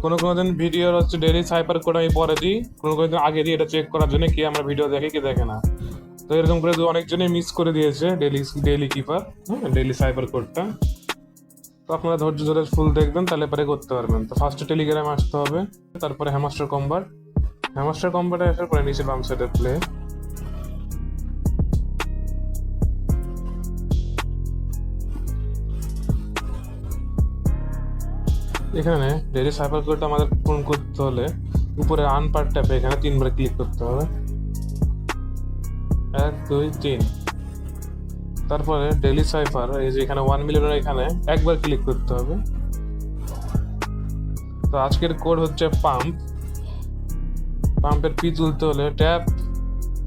কোনো কোনো দিন ভিডিওর হচ্ছে ডেইলি সাইপার কোড আমি পরে দিই, কোনো কোনো দিন আগে দিই, এটা চেক করার জন্য কি আমরা ভিডিও দেখে কি দেখে না। তো এরকম করে অনেকজনই মিস করে দিয়েছে ডেইলি কিপার, হ্যাঁ, ডেইলি সাইপার কোডটা। তো আপনারা ধৈর্য ধরে ফুল দেখবেন, তাহলে পরে করতে পারবেন। তো ফার্স্টে টেলিগ্রাম আসতে হবে, তারপরে হ্যামাস্টার কম্বাটে আসার পরে নিচে বাম সাইডে প্লে। এখানে ডেইলি সাইবার কোডটা আমাদের পূরণ করতে হলে উপরে আনপার ট্যাবে এখানে 3বার ক্লিক করতে হবে, 1 2 3। তারপরে ডেইলি সাইফার, এই যে এখানে 1 মিলিয়নের এখানে একবার ক্লিক করতে হবে। তো আজকের কোড হচ্ছে পাম্পের পি তুলতে হলে tap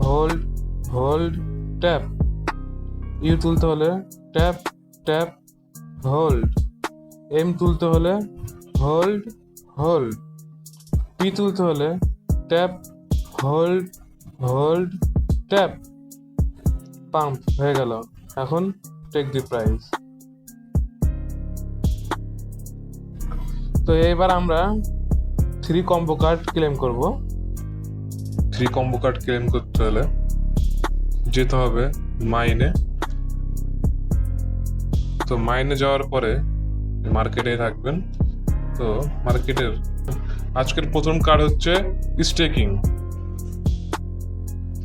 hold hold tap, U তুলতে হলে ট্যাপ ট্যাপ হোল্ড, এম তুলতে হলে হোল্ড হোল্ড, পি তুলতে হলে tap hold hold tap. Pump হয়ে গেল। এখন টেক দি প্রাইজ। তো এবার আমরা 3 কম্বো কার্ড ক্লেম করব। 3 কম্বো কার্ড ক্লেম করতে হলে যেতে হবে মাইনে। তো মাইনে যাওয়ার পরে মার্কেটে থাকবেন। তো মার্কেটের আজকের প্রথম কার্ড হচ্ছে স্টেকিং,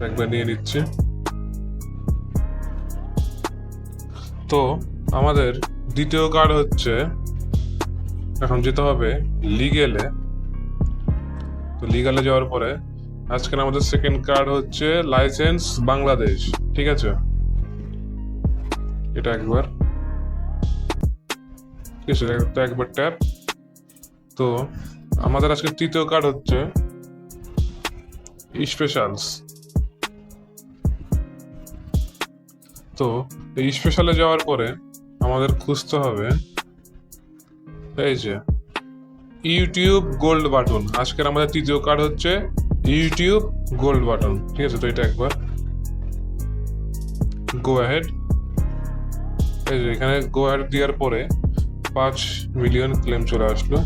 একবার নিয়ে নিচ্ছি। তো আমাদের দ্বিতীয় কার্ড হচ্ছে, এখন যেতে হবে লিগেলে। তো লিগালে যাওয়ার পরে আজকের আমাদের সেকেন্ড কার্ড হচ্ছে লাইসেন্স বাংলাদেশ, ঠিক আছে, এটা একবার, ঠিক আছে, তো একবার ট্যাপ। তো আমাদের আজকে তৃতীয় কার্ড হচ্ছে স্পেশালস। তো এই স্পেশালে যাওয়ার পরে আমাদের খুঁজতে হবে এই যে ইউটিউব গোল্ড বাটন। আজকের আমাদের তৃতীয় কার্ড হচ্ছে ইউটিউব গোল্ড বাটন, ঠিক আছে। তো এটা একবার গো অ্যাহেড, এই যে এখানে গো অ্যাহেড দেওয়ার পরে 5 মিলিয়ন ক্লেম চলে আসলো।